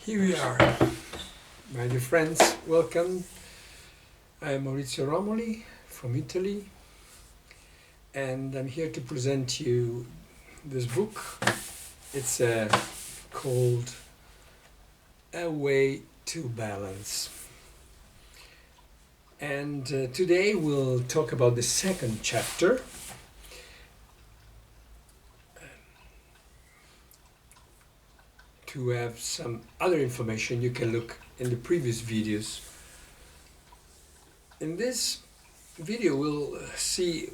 Here we are, my dear friends, welcome. I am Maurizio Romoli from Italy, and I'm here to present you this book. It's called A Way to Balance. And today we'll talk about the second chapter. To have some other information, you can look in the previous videos. In this video, we'll see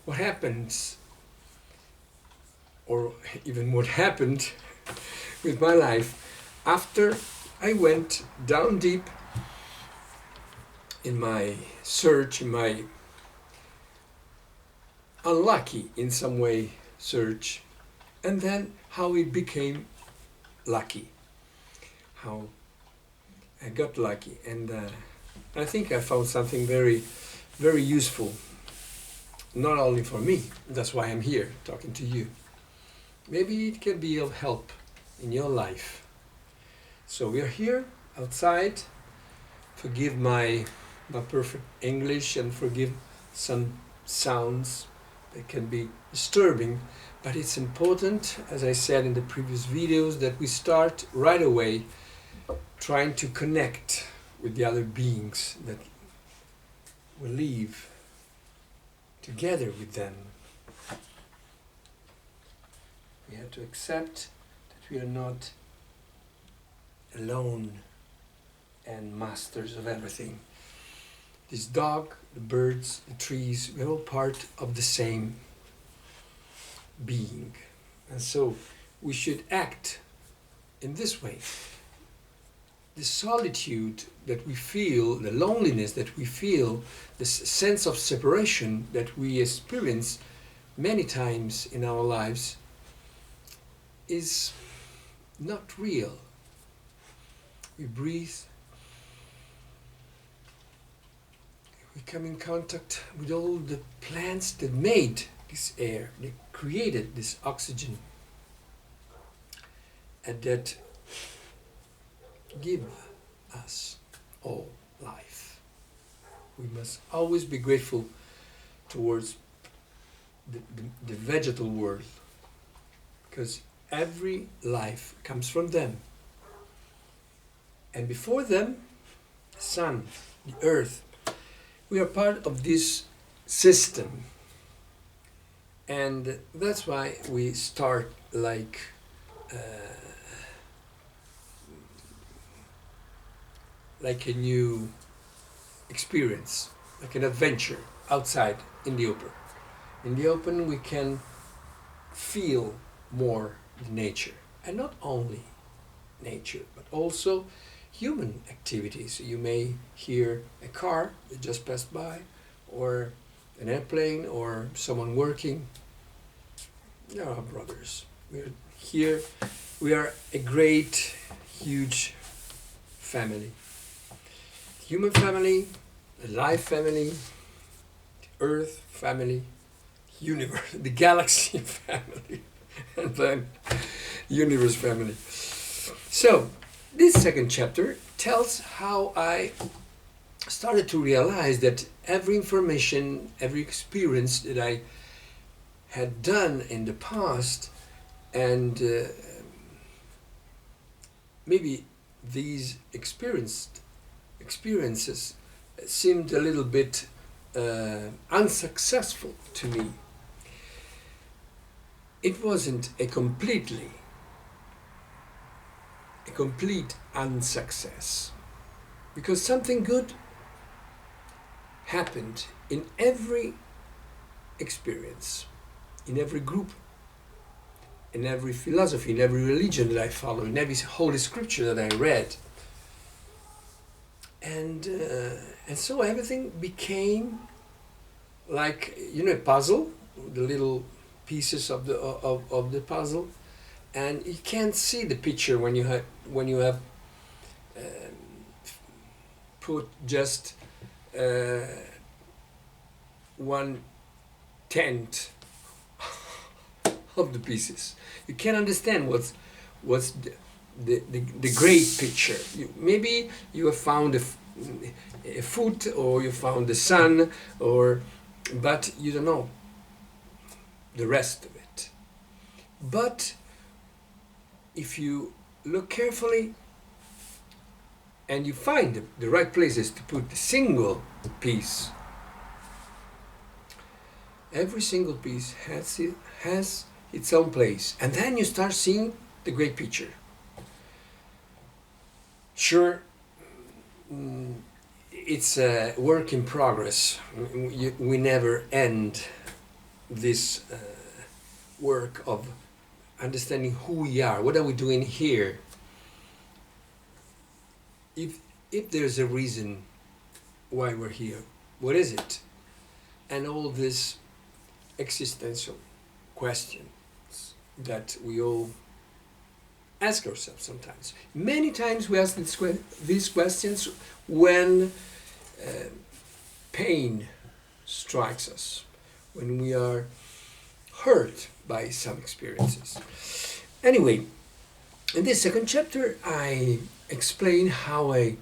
what happens, or even what happened with my life after I went down deep in my search, in my unlucky in some way search, and then how it became lucky, how I got lucky, and I think I found something very, very useful, not only for me. That's why I'm here talking to you. Maybe it can be of help in your life. So we are here outside. Forgive my perfect English and forgive some sounds that can be disturbing. But it's important, as I said in the previous videos, that we start right away trying to connect with the other beings, that we live together with them. We have to accept that we are not alone and masters of everything. This dog, the birds, the trees, we're all part of the same being, and so we should act in this way. The solitude that we feel, the loneliness that we feel, this sense of separation that we experience many times in our lives is not real. We breathe, we come in contact with all the plants that made this air, they created this oxygen, and that give us all life. We must always be grateful towards the vegetal world, because every life comes from them. And before them, the sun, the earth, we are part of this system. And that's why we start like a new experience, like an adventure outside in the open. In the open we can feel more the nature, and not only nature, but also human activities. You may hear a car that just passed by, or an airplane, or someone working. They are our brothers. We're here. We are a great, huge family. Human family, the life family, the earth family, universe, the galaxy family, and then universe family. So, this second chapter tells how I started to realize that every information, every experience that I had done in the past, and maybe these experiences seemed a little bit unsuccessful to me. It wasn't a complete unsuccess, because something good happened in every experience, in every group, in every philosophy, in every religion that I follow, in every holy scripture that I read. And so everything became like, a puzzle, the little pieces of the puzzle, and you can't see the picture when you have put just 1/10 of the pieces. You can't understand what's the great picture. Maybe you have found a foot, or you found the sun, but you don't know the rest of it. But if you look carefully and you find the right places to put the single piece, every single piece has its own place, and then you start seeing the great picture. Sure, it's a work in progress. We never end this work of understanding who we are. What are we doing here? If there's a reason why we're here, what is it? And all these existential questions that we all ask ourselves sometimes. Many times we ask these questions when pain strikes us, when we are hurt by some experiences. Anyway, in this second chapter, I explain how I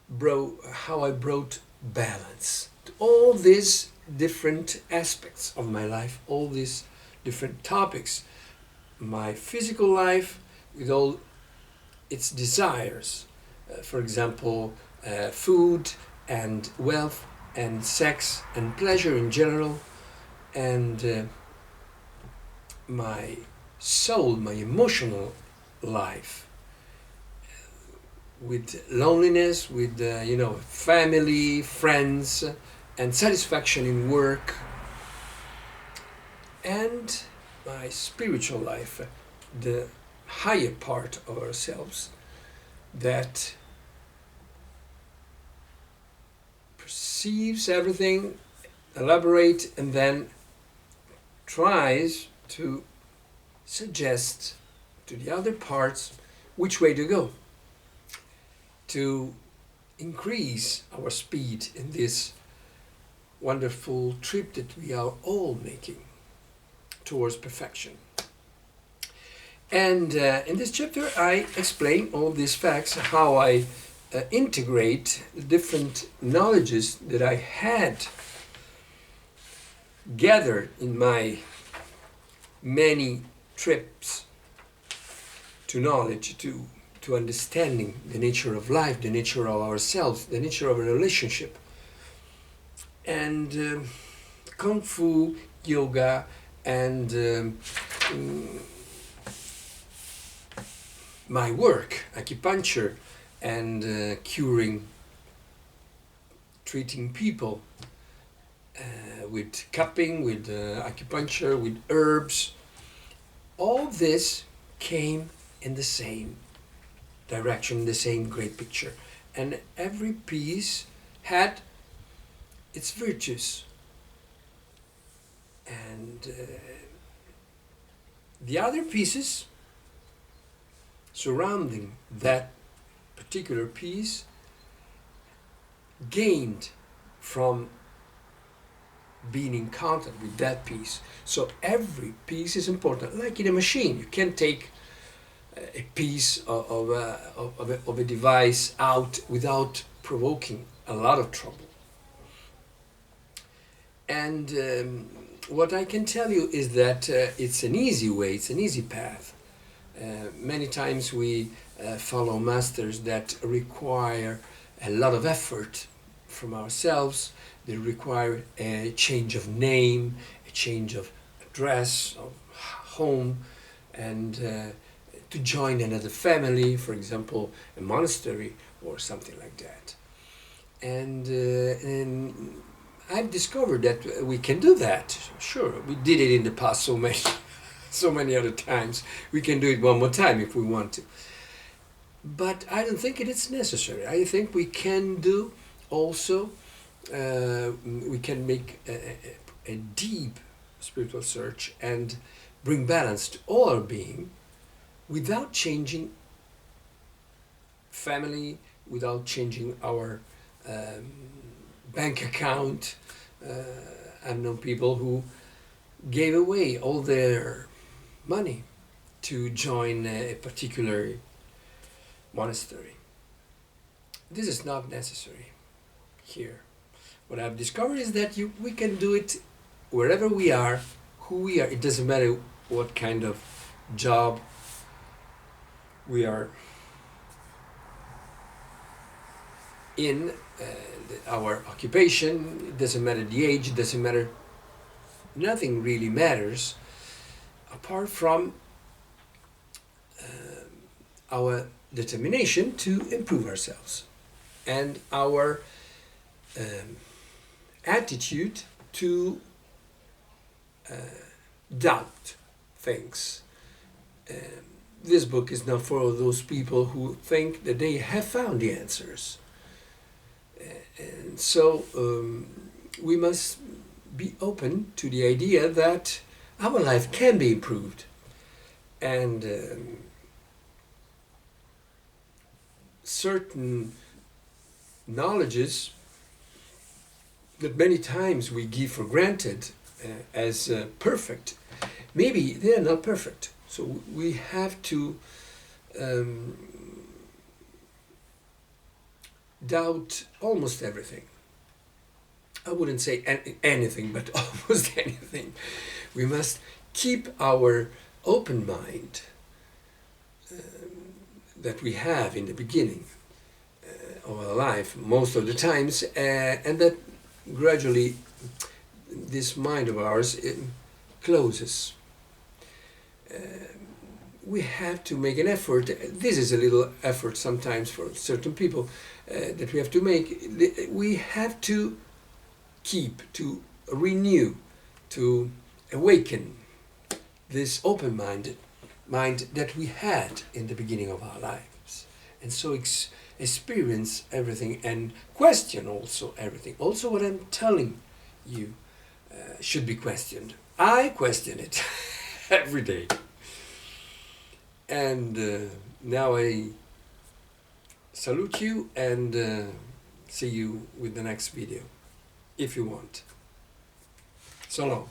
brought balance to all these different aspects of my life, all these different topics. My physical life with all its desires, for example, food and wealth and sex and pleasure in general, and my soul, my emotional life, with loneliness, with family, friends, and satisfaction in work, and my spiritual life, the higher part of ourselves that perceives everything, elaborates, and then tries to suggest to the other parts which way to go to increase our speed in this wonderful trip that we are all making towards perfection. And in this chapter I explain all these facts, how I integrate the different knowledges that I had gathered in my many trips to knowledge, to understanding the nature of life, the nature of ourselves, the nature of a relationship. And Kung Fu, yoga, and my work, acupuncture, and treating people with cupping, with acupuncture, with herbs. All this came in the same direction, the same great picture. And every piece had its virtues. And the other pieces surrounding that particular piece gained from being in contact with that piece. So every piece is important. Like in a machine, you can't take a piece of a device out without provoking a lot of trouble. And what I can tell you is that it's an easy way, it's an easy path. Many times we follow masters that require a lot of effort from ourselves. They require a change of name, a change of address, of home, and to join another family, for example, a monastery or something like that. And I've discovered that we can do that. Sure, we did it in the past so many other times. We can do it one more time if we want to. But I don't think it is necessary. I think we can do also, we can make a deep spiritual search and bring balance to all our being without changing family, without changing our bank account. I've known people who gave away all their money to join a particular monastery. This is not necessary here. What I've discovered is that we can do it wherever we are, who we are. It doesn't matter what kind of job we are in, our occupation. It doesn't matter the age, it doesn't matter. Nothing really matters apart from our determination to improve ourselves and our attitude to doubt things. This book is not for those people who think that they have found the answers. And so we must be open to the idea that our life can be improved. And certain knowledges that many times we give for granted as perfect, maybe they are not perfect. So we have to doubt almost everything. I wouldn't say anything, but almost anything. We must keep our open mind that we have in the beginning of our life, most of the times, and that gradually this mind of ours closes. We have to make an effort. This is a little effort sometimes for certain people that we have to make. We have to keep, to renew, to awaken this open mind that we had in the beginning of our lives. And so experience everything and question also everything. Also what I'm telling you should be questioned. I question it every day. And now I salute you and see you with the next video, if you want. So long.